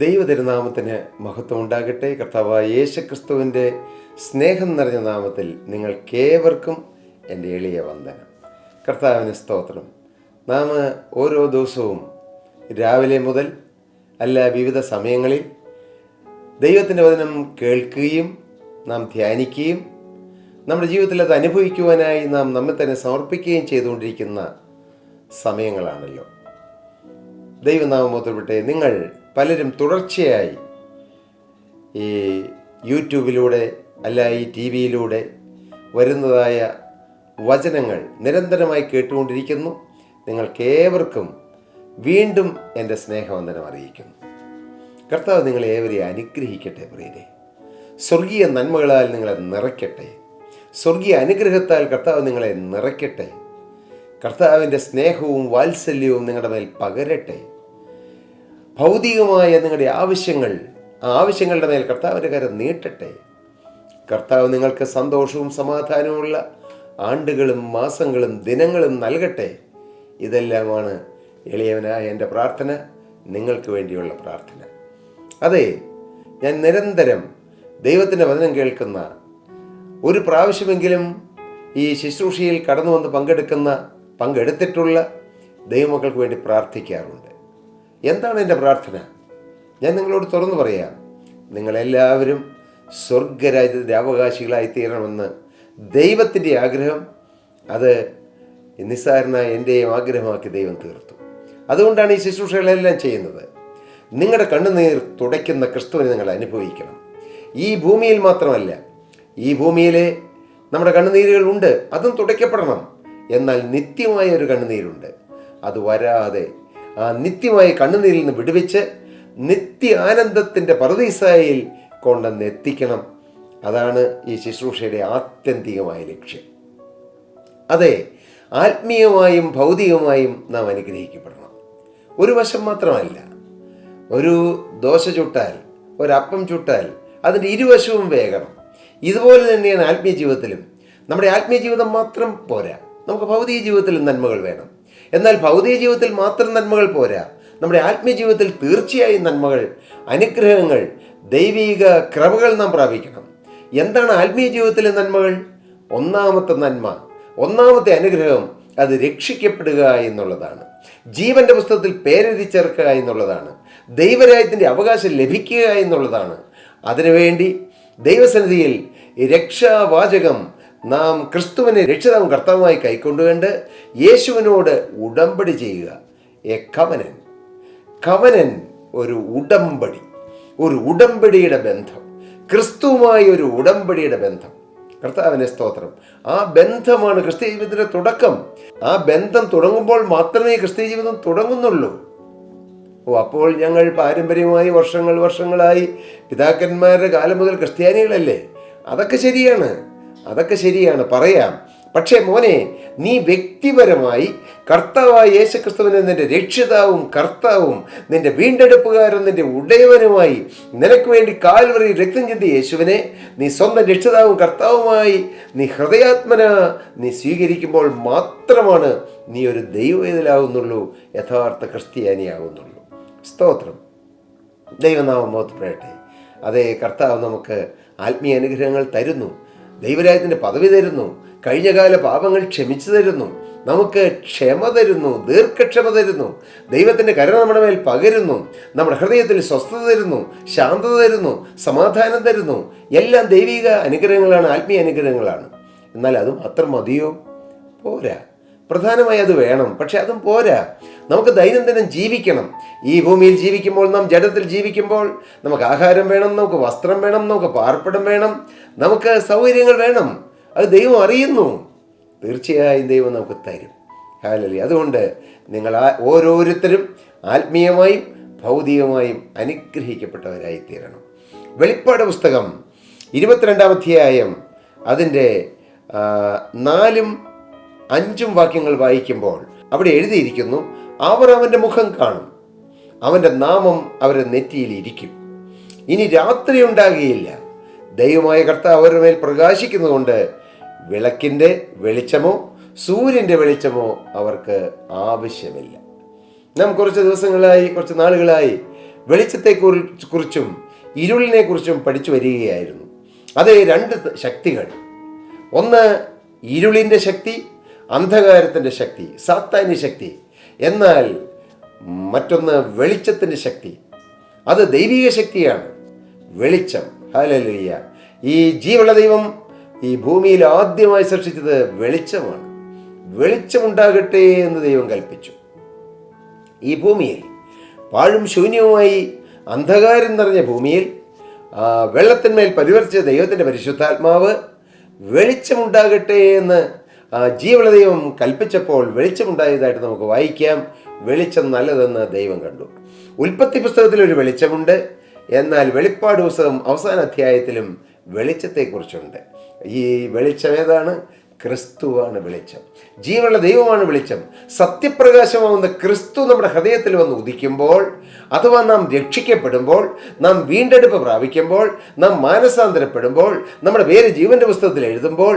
ദൈവതിരുനാമത്തിന് മഹത്വം ഉണ്ടാകട്ടെ. കർത്താവായ യേശുക്രിസ്തുവിൻ്റെ സ്നേഹം നിറഞ്ഞ നാമത്തിൽ നിങ്ങൾക്കേവർക്കും എൻ്റെ എളിയ വന്ദനം. കർത്താവിന് സ്തോത്രം. നാം ഓരോ ദിവസവും രാവിലെ മുതൽ വിവിധ സമയങ്ങളിൽ ദൈവത്തിൻ്റെ വചനം കേൾക്കുകയും നാം ധ്യാനിക്കുകയും നമ്മുടെ ജീവിതത്തിൽ അത് അനുഭവിക്കുവാനായി നാം നമ്മെ തന്നെ സമർപ്പിക്കുകയും ചെയ്തുകൊണ്ടിരിക്കുന്ന സമയങ്ങളാണല്ലോ. ദൈവനാമത്തിൽപ്പെട്ടെ നിങ്ങൾ പലരും തുടർച്ചയായി ഈ യൂട്യൂബിലൂടെ ഈ ടി വിയിലൂടെ വരുന്നതായ വചനങ്ങൾ നിരന്തരമായി കേട്ടുകൊണ്ടിരിക്കുന്നു. നിങ്ങൾക്കേവർക്കും വീണ്ടും എൻ്റെ സ്നേഹവന്ദനം അറിയിക്കുന്നു. കർത്താവ് നിങ്ങളെ ഏവരെയും അനുഗ്രഹിക്കട്ടെ. പ്രിയരെ, സ്വർഗീയ നന്മകളാൽ നിങ്ങളെ നിറയ്ക്കട്ടെ. സ്വർഗീയ അനുഗ്രഹത്താൽ കർത്താവ് നിങ്ങളെ നിറയ്ക്കട്ടെ. കർത്താവിൻ്റെ സ്നേഹവും വാത്സല്യവും നിങ്ങളുടെ മേൽ പകരട്ടെ. ഭൗതികമായ നിങ്ങളുടെ ആവശ്യങ്ങളുടെ മേൽ കർത്താവിൻ്റെ കരം നീട്ടട്ടെ. കർത്താവ് നിങ്ങൾക്ക് സന്തോഷവും സമാധാനവുമുള്ള ആണ്ടുകളും മാസങ്ങളും ദിനങ്ങളും നൽകട്ടെ. ഇതെല്ലാമാണ് എളിയവനായ എൻ്റെ പ്രാർത്ഥന, നിങ്ങൾക്ക് വേണ്ടിയുള്ള പ്രാർത്ഥന. അതെ, ഞാൻ നിരന്തരം ദൈവത്തിൻ്റെ വചനം കേൾക്കുന്ന, ഒരു പ്രാവശ്യമെങ്കിലും ഈ ശുശ്രൂഷയിൽ കടന്നു വന്ന് പങ്കെടുത്തിട്ടുള്ള ദൈവമക്കൾക്ക് വേണ്ടി പ്രാർത്ഥിക്കാറുണ്ട്. എന്താണ് എൻ്റെ പ്രാർത്ഥന? ഞാൻ നിങ്ങളോട് തുറന്നു പറയാം. നിങ്ങളെല്ലാവരും സ്വർഗരാജ്യത്തിൻ്റെ അവകാശികളായി തീരണമെന്ന് ദൈവത്തിൻ്റെ ആഗ്രഹം, അത് നിസ്സാരനായ എൻ്റെയും ആഗ്രഹമാക്കി ദൈവം തീർത്തു. അതുകൊണ്ടാണ് ഈ ശുശ്രൂഷകളെല്ലാം ചെയ്യുന്നത്. നിങ്ങളുടെ കണ്ണുനീർ തുടയ്ക്കുന്ന ക്രിസ്തുവിനെ നിങ്ങൾ അനുഭവിക്കണം. ഈ ഭൂമിയിൽ മാത്രമല്ല, ഈ ഭൂമിയിലെ നമ്മുടെ കണ്ണുനീരുകളുണ്ട്, അതും തുടയ്ക്കപ്പെടണം. എന്നാൽ നിത്യമായ ഒരു കണ്ണുനീരുണ്ട്. അത് വരാതെ ആ നിത്യമായ കണ്ണുനീരിൽ നിന്ന് വിടുവിച്ച് നിത്യ ആനന്ദത്തിൻ്റെ പറുദീസായിൽ കൊണ്ടെന്ന് എത്തിക്കണം. അതാണ് ഈ ശുശ്രൂഷയുടെ ആത്യന്തികമായ ലക്ഷ്യം. അതെ, ആത്മീയമായും ഭൗതികമായും നാം അനുഗ്രഹിക്കപ്പെടണം. ഒരു വശം മാത്രമല്ല. ഒരു ദോശ ചുട്ടാൽ, ഒരപ്പം ചുട്ടാൽ അതിൻ്റെ ഇരുവശവും വേകണം. ഇതുപോലെ തന്നെയാണ് ആത്മീയ ജീവിതത്തിലും. നമ്മുടെ ആത്മീയ ജീവിതം മാത്രം പോരാ, നമുക്ക് ഭൗതിക ജീവിതത്തിലും നന്മകൾ വേണം. എന്നാൽ ഭൗതിക ജീവിതത്തിൽ മാത്രം നന്മകൾ പോരാ, നമ്മുടെ ആത്മീയ ജീവിതത്തിൽ തീർച്ചയായും നന്മകൾ, അനുഗ്രഹങ്ങൾ, ദൈവിക കൃപകൾ നാം പ്രാപിക്കണം. എന്താണ് ആത്മീയ ജീവിതത്തിലെ നന്മകൾ? ഒന്നാമത്തെ നന്മ, ഒന്നാമത്തെ അനുഗ്രഹം, അത് രക്ഷിക്കപ്പെടുക എന്നുള്ളതാണ്. ജീവന്റെ പുസ്തകത്തിൽ പേരെഴുതി ചേർക്കുക എന്നുള്ളതാണ്. ദൈവരാജ്യത്തിൻ്റെ അവകാശം ലഭിക്കുക എന്നുള്ളതാണ്. അതിനുവേണ്ടി ദൈവസന്നിധിയിൽ രക്ഷാവാചകം നാം ക്രിസ്തുവിനെ രക്ഷിതാവും കർത്താവുമായി കൈക്കൊണ്ടുകൊണ്ട് യേശുവിനോട് ഉടമ്പടി ചെയ്യുക. കവനൻ ഒരു ഉടമ്പടി, ഒരു ഉടമ്പടിയുടെ ബന്ധം, ക്രിസ്തുവുമായി ഒരു ഉടമ്പടിയുടെ ബന്ധം. കർത്താവിനെ സ്തോത്രം. ആ ബന്ധമാണ് ക്രിസ്തീയ ജീവിതത്തിൻ്റെ തുടക്കം. ആ ബന്ധം തുടങ്ങുമ്പോൾ മാത്രമേ ക്രിസ്തീയ ജീവിതം തുടങ്ങുന്നുള്ളൂ. അപ്പോൾ ഞങ്ങൾ പാരമ്പര്യമായി വർഷങ്ങളായി പിതാക്കന്മാരുടെ കാലം മുതൽ ക്രിസ്ത്യാനികളല്ലേ? അതൊക്കെ ശരിയാണ്, പറയാം. പക്ഷേ മോനെ, നീ വ്യക്തിപരമായി കർത്താവായ യേശുക്രിസ്തുവിനെ നിന്റെ രക്ഷിതാവും കർത്താവും നിന്റെ വീണ്ടെടുപ്പുകാരൻ നിന്റെ ഉടയവനുമായി നിനക്ക് വേണ്ടി കാൽവറിയിൽ രക്തം ചിന്തിയ യേശുവിനെ നീ സ്വന്തം രക്ഷിതാവും കർത്താവുമായി നീ ഹൃദയാത്മന നീ സ്വീകരിക്കുമ്പോൾ മാത്രമാണ് നീ ഒരു ദൈവവേദലാവുന്നുള്ളൂ, യഥാർത്ഥ ക്രിസ്ത്യാനിയാകുന്നുള്ളൂ. സ്തോത്രം. ദൈവനാമം മഹത്വപ്പെടട്ടെ. അതേ, കർത്താവ് നമുക്ക് ആത്മീയ അനുഗ്രഹങ്ങൾ തരുന്നു, ദൈവരാജ്യത്തിൻ്റെ പദവി തരുന്നു, കഴിഞ്ഞകാല പാപങ്ങൾ ക്ഷമിച്ചു തരുന്നു, നമുക്ക് ക്ഷമ തരുന്നു, ദീർഘക്ഷമ തരുന്നു, ദൈവത്തിൻ്റെ കരുണ നമ്മുടെ മേൽ പകരുന്നു, നമ്മുടെ ഹൃദയത്തിൽ സ്വസ്ഥത തരുന്നു, ശാന്തത തരുന്നു, സമാധാനം തരുന്നു. എല്ലാം ദൈവിക അനുഗ്രഹങ്ങളാണ്, ആത്മീയ അനുഗ്രഹങ്ങളാണ്. എന്നാൽ അതും അത്ര മതിയോ? പോരാ. പ്രധാനമായി അത് വേണം, പക്ഷെ അതും പോരാ. നമുക്ക് ദൈനംദിനം ജീവിക്കണം. ഈ ഭൂമിയിൽ ജീവിക്കുമ്പോൾ, നാം ജഡത്തിൽ ജീവിക്കുമ്പോൾ നമുക്ക് ആഹാരം വേണം, നമുക്ക് വസ്ത്രം വേണം, നമുക്ക് പാർപ്പിടം വേണം, നമുക്ക് സൗകര്യങ്ങൾ വേണം. അത് ദൈവം അറിയുന്നു. തീർച്ചയായും ദൈവം നമുക്ക് തരും. ഹല്ലേലൂയ. അതുകൊണ്ട് നിങ്ങൾ ഓരോരുത്തരും ആത്മീയമായും ഭൗതികമായും അനുഗ്രഹിക്കപ്പെട്ടവരായി തീരണം. വെളിപ്പാട് പുസ്തകം 22-ാം അധ്യായം അതിൻ്റെ 4-5 വാക്യങ്ങൾ വായിക്കുമ്പോൾ അവിടെ എഴുതിയിരിക്കുന്നു, അവർ അവൻ്റെ മുഖം കാണും, അവൻ്റെ നാമം അവരുടെ നെറ്റിയിൽ ഇരിക്കും. ഇനി രാത്രി ഉണ്ടാകുകയില്ല. ദൈവമായ കർത്താവ് അവരുടെ മേൽ പ്രകാശിക്കുന്നതുകൊണ്ട് വിളക്കിൻ്റെ വെളിച്ചമോ സൂര്യൻ്റെ വെളിച്ചമോ അവർക്ക് ആവശ്യമില്ല. നാം കുറച്ച് നാളുകളായി വെളിച്ചത്തെക്കുറിച്ചും ഇരുളിനെക്കുറിച്ചും പഠിച്ചു വരികയായിരുന്നു. അത് രണ്ട് ശക്തികൾ, ഒന്ന് ഇരുളിൻ്റെ ശക്തി, അന്ധകാരത്തിൻ്റെ ശക്തി, സാത്താന്യ ശക്തി. എന്നാൽ മറ്റൊന്ന് വെളിച്ചത്തിൻ്റെ ശക്തി, അത് ദൈവിക ശക്തിയാണ്. വെളിച്ചം. ഹല്ലേലൂയ. ഈ ജീവനുള്ള ദൈവം ഈ ഭൂമിയിൽ ആദ്യമായി സൃഷ്ടിച്ചത് വെളിച്ചമാണ്. വെളിച്ചമുണ്ടാകട്ടെ എന്ന് ദൈവം കൽപ്പിച്ചു. ഈ ഭൂമിയിൽ പാഴും ശൂന്യവുമായി അന്ധകാരം നിറഞ്ഞ ഭൂമിയിൽ വെള്ളത്തിന്മേൽ പരിവർത്തിച്ച ദൈവത്തിൻ്റെ പരിശുദ്ധാത്മാവ് വെളിച്ചമുണ്ടാകട്ടെ എന്ന് ജീവനുള്ള ദൈവം കൽപ്പിച്ചപ്പോൾ വെളിച്ചമുണ്ടായതായിട്ട് നമുക്ക് വായിക്കാം. വെളിച്ചം നല്ലതെന്ന് ദൈവം കണ്ടു. ഉൽപ്പത്തി പുസ്തകത്തിൽ ഒരു വെളിച്ചമുണ്ട്. എന്നാൽ വെളിപ്പാട് പുസ്തകം അവസാന അധ്യായത്തിലും വെളിച്ചത്തെക്കുറിച്ചുണ്ട്. ഈ വെളിച്ചം ഏതാണ്? ക്രിസ്തുവാണ് വെളിച്ചം. ജീവനുള്ള ദൈവമാണ് വെളിച്ചം. സത്യപ്രകാശമാവുന്ന ക്രിസ്തു നമ്മുടെ ഹൃദയത്തിൽ വന്ന് ഉദിക്കുമ്പോൾ, അഥവാ നാം രക്ഷിക്കപ്പെടുമ്പോൾ, നാം വീണ്ടെടുപ്പ് പ്രാപിക്കുമ്പോൾ, നാം മാനസാന്തരപ്പെടുമ്പോൾ, നമ്മുടെ പേര് ജീവന്റെ പുസ്തകത്തിൽ എഴുതുമ്പോൾ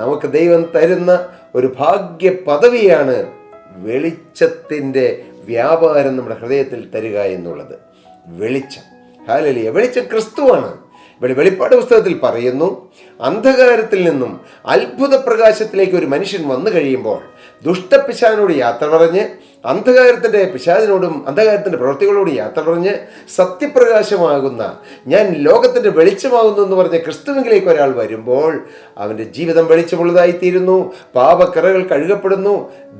നമുക്ക് ദൈവം തരുന്ന ഒരു ഭാഗ്യ പദവിയാണ് വെളിച്ചത്തിൻ്റെ വ്യാപാരം നമ്മുടെ ഹൃദയത്തിൽ തരിക എന്നുള്ളത്. വെളിച്ചം. ഹല്ലേലൂയ. വെളിച്ചം ക്രിസ്തുവാണ്. ഇവിടെ വെളിപ്പാട് പുസ്തകത്തിൽ പറയുന്നു, അന്ധകാരത്തിൽ നിന്നും അത്ഭുത പ്രകാശത്തിലേക്ക് ഒരു മനുഷ്യൻ വന്നു കഴിയുമ്പോൾ ദുഷ്ടപിശാചിനോട് യാത്ര പറഞ്ഞ്, അന്ധകാരത്തിൻ്റെ പിശാചിനോടും അന്ധകാരത്തിൻ്റെ പ്രവൃത്തികളോടും യാത്ര പറഞ്ഞ്, സത്യപ്രകാശമാകുന്ന ഞാൻ ലോകത്തിൻ്റെ വെളിച്ചമാകുന്നു എന്ന് പറഞ്ഞ ക്രിസ്തുവിലേക്ക് ഒരാൾ വരുമ്പോൾ അവൻ്റെ ജീവിതം വെളിച്ചമുള്ളതായിത്തീരുന്നു. പാപക്കറകൾ കഴുകപ്പെടുന്നു.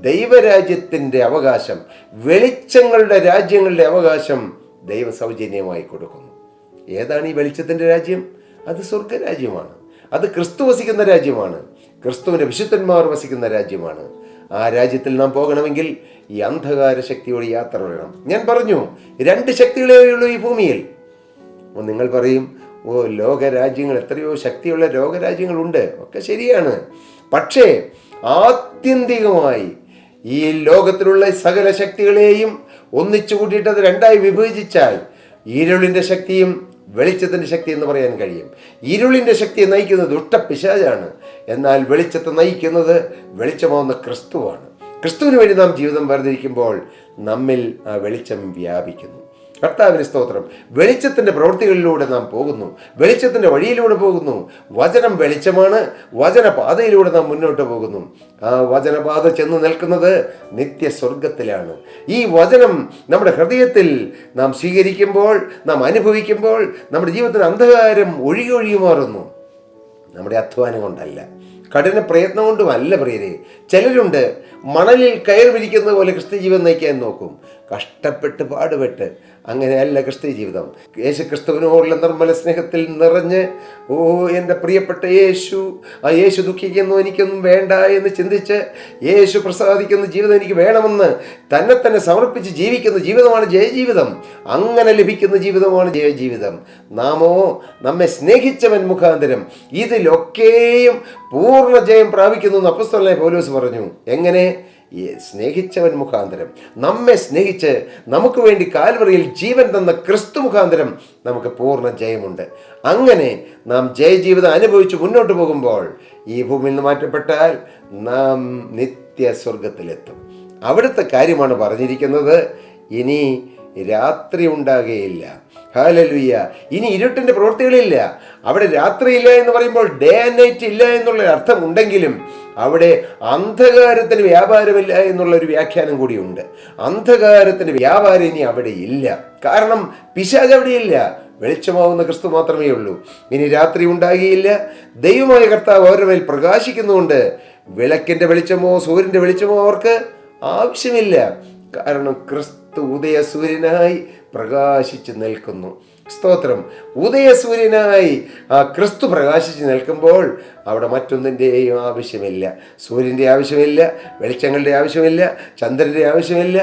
ദൈവരാജ്യത്തിൻ്റെ അവകാശം, വെളിച്ചങ്ങളുടെ രാജ്യങ്ങളുടെ അവകാശം ദൈവം സൗജന്യമായി കൊടുക്കുന്നു. ഏതാണ് ഈ വെളിച്ചത്തിൻ്റെ രാജ്യം? അത് സ്വർഗരാജ്യമാണ്. അത് ക്രിസ്തു വസിക്കുന്ന രാജ്യമാണ്. ക്രിസ്തുവിൻ്റെ വിശുദ്ധന്മാർ വസിക്കുന്ന രാജ്യമാണ്. ആ രാജ്യത്തിൽ നാം പോകണമെങ്കിൽ ഈ അന്ധകാര ശക്തിയോട് യാത്ര പറയണം. ഞാൻ പറഞ്ഞു, രണ്ട് ശക്തികളേ ഉള്ളൂ ഈ ഭൂമിയിൽ. നിങ്ങൾ പറയും, ലോകരാജ്യങ്ങൾ, എത്രയോ ശക്തിയുള്ള ലോകരാജ്യങ്ങളുണ്ട്. ഒക്കെ ശരിയാണ്. പക്ഷേ ആത്യന്തികമായി ഈ ലോകത്തിലുള്ള സകല ശക്തികളെയും ഒന്നിച്ചു കൂട്ടിയിട്ട് അത് രണ്ടായി വിഭജിച്ചാൽ ഇരുളിൻ്റെ ശക്തിയും വെളിച്ചത്തിൻ്റെ ശക്തി എന്ന് പറയാൻ കഴിയും. ഇരുളിൻ്റെ ശക്തിയെ നയിക്കുന്നത് ദുഷ്ടപിശാചാണ്. എന്നാൽ വെളിച്ചത്തെ നയിക്കുന്നത് വെളിച്ചമാവുന്ന ക്രിസ്തുവാണ്. ക്രിസ്തുവിന് വേണ്ടി നാം ജീവിതം വേർതിരിക്കുമ്പോൾ നമ്മിൽ ആ വെളിച്ചം വ്യാപിക്കുന്നു. കർത്താവിന് സ്തോത്രം. വെളിച്ചത്തിൻ്റെ പ്രവൃത്തികളിലൂടെ നാം പോകുന്നു. വെളിച്ചത്തിൻ്റെ വഴിയിലൂടെ പോകുന്നു. വചനം വെളിച്ചമാണ്. വചനപാതയിലൂടെ നാം മുന്നോട്ട് പോകുന്നു. ആ വചനപാത ചെന്ന് നിൽക്കുന്നത് നിത്യസ്വർഗത്തിലാണ്. ഈ വചനം നമ്മുടെ ഹൃദയത്തിൽ നാം സ്വീകരിക്കുമ്പോൾ, നാം അനുഭവിക്കുമ്പോൾ നമ്മുടെ ജീവിതത്തിന് അന്ധകാരം ഒഴുകി മാറുന്നു. നമ്മുടെ അധ്വാനം കൊണ്ടല്ല, കഠിന പ്രയത്നം കൊണ്ടുമല്ല പ്രിയരെ. ചിലരുണ്ട് മണലിൽ കയർ വിരിക്കുന്നത് പോലെ ക്രിസ്ത്യ ജീവിതം നയിക്കാൻ നോക്കും. കഷ്ടപ്പെട്ട് പാടുപെട്ട്. അങ്ങനെയല്ല ക്രിസ്ത്യ ജീവിതം. യേശു ക്രിസ്തുവിനോടുള്ള നിർമ്മല സ്നേഹത്തിൽ നിറഞ്ഞ്, ഓ എൻ്റെ പ്രിയപ്പെട്ട യേശു, ആ യേശു ദുഃഖിക്കുന്നു, എനിക്കൊന്നും വേണ്ട എന്ന് ചിന്തിച്ച് യേശു പ്രസാദിക്കുന്ന ജീവിതം എനിക്ക് വേണമെന്ന് തന്നെ സമർപ്പിച്ച് ജീവിക്കുന്ന ജീവിതമാണ് ജയജീവിതം. അങ്ങനെ ലഭിക്കുന്ന ജീവിതമാണ് ജയജീവിതം. നാമോ നമ്മെ സ്നേഹിച്ചവൻ മുഖാന്തരം ഇതിലൊക്കെയും പൂർണ്ണ ജയം പ്രാപിക്കുന്നു എന്ന് അപ്പോസ്തലനായ പൗലോസ് പറഞ്ഞു. എങ്ങനെ? സ്നേഹിച്ചവൻ മുഖാന്തരം. നമ്മെ സ്നേഹിച്ച് നമുക്ക് വേണ്ടി കാൽവറിയിൽ ജീവൻ തന്ന ക്രിസ്തു മുഖാന്തരം നമുക്ക് പൂർണ്ണ ജയമുണ്ട്. അങ്ങനെ നാം ജയജീവിതം അനുഭവിച്ച് മുന്നോട്ട് പോകുമ്പോൾ ഈ ഭൂമിയിൽ നിന്ന് മാറ്റപ്പെട്ടാൽ നാം നിത്യസ്വർഗത്തിലെത്തും. അവിടുത്തെ കാര്യമാണ് പറഞ്ഞിരിക്കുന്നത്. ഇനി രാത്രി ഉണ്ടാകുകയില്ല. ഹല്ലേലൂയ. ഇനി ഇരുട്ടിൻ്റെ പ്രവൃത്തികളില്ല. അവിടെ രാത്രിയില്ല എന്ന് പറയുമ്പോൾ ഡേ ആൻഡ് നൈറ്റ് ഇല്ല എന്നുള്ള അർത്ഥം ഉണ്ടെങ്കിലും അവിടെ അന്ധകാരത്തിന് വ്യാപാരമില്ല എന്നുള്ളൊരു വ്യാഖ്യാനം കൂടിയുണ്ട്. അന്ധകാരത്തിന് വ്യാപാരം ഇനി അവിടെ ഇല്ല. കാരണം പിശാച് അവിടെയില്ല. വെളിച്ചമാവുന്ന ക്രിസ്തു മാത്രമേ ഉള്ളൂ. ഇനി രാത്രി ഉണ്ടാകുകയില്ല. ദൈവമായ കർത്താവ് അവരുടെ മേൽ പ്രകാശിക്കുന്നുകൊണ്ട് വിളക്കിൻ്റെ വെളിച്ചമോ സൂര്യൻ്റെ വെളിച്ചമോ അവർക്ക് ആവശ്യമില്ല. കാരണം ക്രിസ്തു ഉദയസൂര്യനായി പ്രകാശിച്ച് നിൽക്കുന്നു. സ്തോത്രം. ഉദയസൂര്യനായി ആ ക്രിസ്തു പ്രകാശിച്ച് നിൽക്കുമ്പോൾ അവിടെ മറ്റൊന്നിൻ്റെയും ആവശ്യമില്ല. സൂര്യൻ്റെ ആവശ്യമില്ല, വെളിച്ചങ്ങളുടെ ആവശ്യമില്ല, ചന്ദ്രൻ്റെ ആവശ്യമില്ല.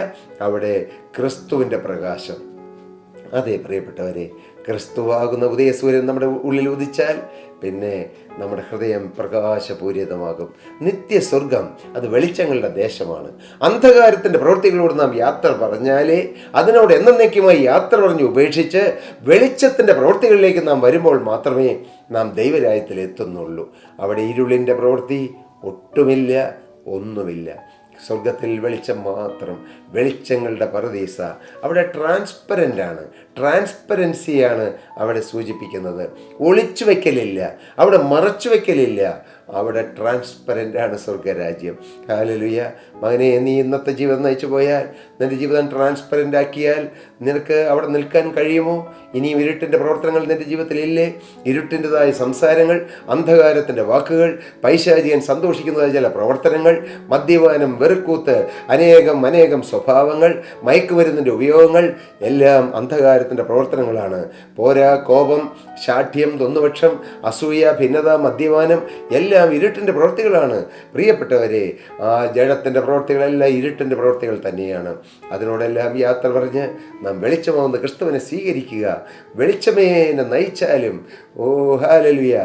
അവിടെ ക്രിസ്തുവിൻ്റെ പ്രകാശം. അതെ പ്രിയപ്പെട്ടവരെ, ക്രിസ്തുവാകുന്ന ഉദയസൂര്യൻ നമ്മുടെ ഉള്ളിൽ ഉദിച്ചാൽ പിന്നെ നമ്മുടെ ഹൃദയം പ്രകാശപൂരിതമാകും. നിത്യസ്വർഗം അത് വെളിച്ചങ്ങളുടെ ദേശമാണ്. അന്ധകാരത്തിൻ്റെ പ്രവൃത്തികളോട് നാം യാത്ര പറഞ്ഞാലേ, അതിനോട് എന്നേക്കുമായി യാത്ര പറഞ്ഞ് ഉപേക്ഷിച്ച് വെളിച്ചത്തിൻ്റെ പ്രവൃത്തികളിലേക്ക് നാം വരുമ്പോൾ മാത്രമേ നാം ദൈവരാജ്യത്തിൽ എത്തുന്നുള്ളൂ. അവിടെ ഇരുളിൻ്റെ പ്രവൃത്തി ഒട്ടുമില്ല, ഒന്നുമില്ല. സ്വർഗത്തിൽ വെളിച്ചം മാത്രം, വെളിച്ചങ്ങളുടെ പറുദീസ. അവിടെ ട്രാൻസ്പെറൻ്റാണ്, ട്രാൻസ്പെറൻസിയാണ് അവിടെ സൂചിപ്പിക്കുന്നത്. ഒളിച്ചു വയ്ക്കലില്ല, അവിടെ മറച്ചു വയ്ക്കലില്ല, അവിടെ ട്രാൻസ്പെറൻ്റാണ് സ്വർഗരാജ്യം. ഹല്ലേലൂയ. മകനെ, നീ ഇന്നത്തെ ജീവിതം നയിച്ചു പോയാൽ, നിൻ്റെ ജീവിതം ട്രാൻസ്പെറൻ്റ് ആക്കിയാൽ നിനക്ക് അവിടെ നിൽക്കാൻ കഴിയുമോ? ഇനിയും ഇരുട്ടിൻ്റെ പ്രവർത്തനങ്ങൾ നിൻ്റെ ജീവിതത്തിലില്ലേ? ഇരുട്ടിൻ്റെതായ സംസാരങ്ങൾ, അന്ധകാരത്തിൻ്റെ വാക്കുകൾ, പൈശാചികൻ സന്തോഷിക്കുന്നതായ ചില പ്രവർത്തനങ്ങൾ, മദ്യപാനം, വെറുക്കൂത്ത്, അനേകം സ്വഭാവങ്ങൾ, മയക്കുമരുന്നിൻ്റെ ഉപയോഗങ്ങൾ എല്ലാം അന്ധകാരത്തിൻ്റെ പ്രവർത്തനങ്ങളാണ്. പോരാ, കോപം, ശാഠ്യം, ദ്വന്ദ്വപക്ഷം, അസൂയ, ഭിന്നത, മദ്യപാനം എല്ലാം ഇരുട്ടിൻ്റെ പ്രവൃത്തികളാണ്. പ്രിയപ്പെട്ടവരെ, ആ ജഡത്തിൻ്റെ പ്രവൃത്തികളെല്ലാം ഇരുട്ടിൻ്റെ പ്രവൃത്തികൾ തന്നെയാണ്. അതിനോടെല്ലാം യാത്ര പറഞ്ഞ് നാം വെളിച്ചമാവുന്ന ക്രിസ്തുവിനെ സ്വീകരിക്കുക. വെളിച്ചമേ എന്നെ നയിച്ചാലും, ഓ ഹല്ലേലൂയ,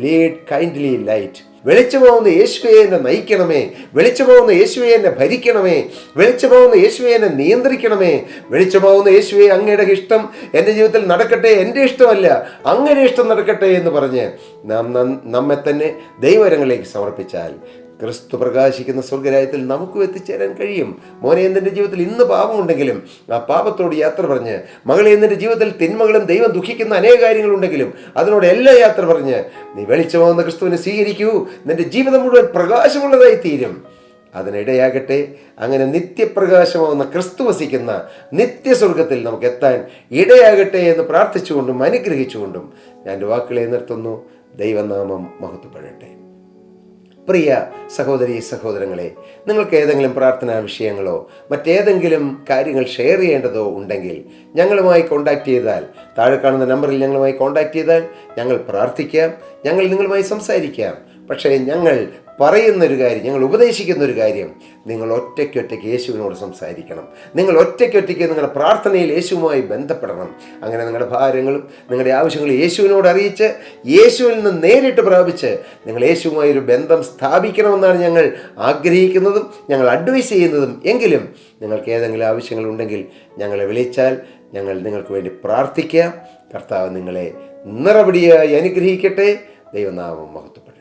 ലീഡ് കൈൻഡ്ലി ലൈറ്റ്. വെളിച്ചമാവുന്ന യേശുവേ എന്നെ നയിക്കണമേ, വെളിച്ചമാവുന്ന യേശുവേ എന്നെ ഭരിക്കണമേ, വെളിച്ചമാവുന്ന യേശുവേ എന്നെ നിയന്ത്രിക്കണമേ, വെളിച്ചമാവുന്ന യേശുവേ അങ്ങയുടെ ഇഷ്ടം എൻ്റെ ജീവിതത്തിൽ നടക്കട്ടെ, എൻ്റെ ഇഷ്ടമല്ല അങ്ങയുടെ ഇഷ്ടം നടക്കട്ടെ എന്ന് പറഞ്ഞ് നാം നമ്മെ തന്നെ ദൈവകരങ്ങളിലേക്ക് സമർപ്പിച്ചാൽ ക്രിസ്തു പ്രകാശിക്കുന്ന സ്വർഗരാജ്യത്തിൽ നമുക്കും എത്തിച്ചേരാൻ കഴിയും. മോനെ, നിൻ്റെ ജീവിതത്തിൽ ഇന്ന് പാപമുണ്ടെങ്കിലും ആ പാപത്തോട് യാത്ര പറഞ്ഞ്, മകളെ, നിൻ്റെ ജീവിതത്തിൽ തിന്മകളും ദൈവം ദുഃഖിക്കുന്ന അനേക കാര്യങ്ങളുണ്ടെങ്കിലും അതിനോട് എല്ലാം യാത്ര പറഞ്ഞ് നീ വെളിച്ചമാവുന്ന ക്രിസ്തുവിനെ സ്വീകരിക്കൂ. നിൻ്റെ ജീവിതം മുഴുവൻ പ്രകാശമുള്ളതായി തീരും. അതിനിടയാകട്ടെ. അങ്ങനെ നിത്യപ്രകാശമാവുന്ന ക്രിസ്തു വസിക്കുന്ന നിത്യസ്വർഗത്തിൽ നമുക്ക് എത്താൻ ഇടയാകട്ടെ എന്ന് പ്രാർത്ഥിച്ചുകൊണ്ടും അനുഗ്രഹിച്ചുകൊണ്ടും ഞാൻ എൻ്റെ വാക്കുകളെ നിർത്തുന്നു. ദൈവനാമം മഹത്വപ്പെടട്ടെ. പ്രിയ സഹോദരീ സഹോദരങ്ങളെ, നിങ്ങൾക്ക് ഏതെങ്കിലും പ്രാർത്ഥനാ വിഷയങ്ങളോ മറ്റേതെങ്കിലും കാര്യങ്ങൾ ഷെയർ ചെയ്യേണ്ടതോ ഉണ്ടെങ്കിൽ ഞങ്ങളുമായി കോൺടാക്റ്റ് ചെയ്താൽ, താഴെ കാണുന്ന നമ്പറിൽ ഞങ്ങളുമായി കോൺടാക്റ്റ് ചെയ്താൽ ഞങ്ങൾ പ്രാർത്ഥിക്കാം, ഞങ്ങൾ നിങ്ങളുമായി സംസാരിക്കാം. പക്ഷേ ഞങ്ങൾ പറയുന്നൊരു കാര്യം, ഞങ്ങൾ ഉപദേശിക്കുന്നൊരു കാര്യം, നിങ്ങൾ ഒറ്റയ്ക്കൊറ്റയ്ക്ക് യേശുവിനോട് സംസാരിക്കണം. നിങ്ങൾ ഒറ്റയ്ക്കൊറ്റയ്ക്ക് നിങ്ങളുടെ പ്രാർത്ഥനയിൽ യേശുവുമായി ബന്ധപ്പെടണം. അങ്ങനെ നിങ്ങളുടെ ഭാരങ്ങളും നിങ്ങളുടെ ആവശ്യങ്ങളും യേശുവിനോട് അറിയിച്ച് യേശുവിൽ നിന്ന് നേരിട്ട് പ്രാപിച്ച് നിങ്ങൾ യേശുവുമായി ഒരു ബന്ധം സ്ഥാപിക്കണമെന്നാണ് ഞങ്ങൾ ആഗ്രഹിക്കുന്നതും ഞങ്ങൾ അഡ്വൈസ് ചെയ്യുന്നതും. എങ്കിലും നിങ്ങൾക്ക് ഏതെങ്കിലും ആവശ്യങ്ങളുണ്ടെങ്കിൽ ഞങ്ങളെ വിളിച്ചാൽ ഞങ്ങൾ നിങ്ങൾക്ക് വേണ്ടി പ്രാർത്ഥിക്കാം. കർത്താവ് നിങ്ങളെ നിറപടിയായി അനുഗ്രഹിക്കട്ടെ. ദൈവനാമം മഹത്വപ്പെടട്ടെ.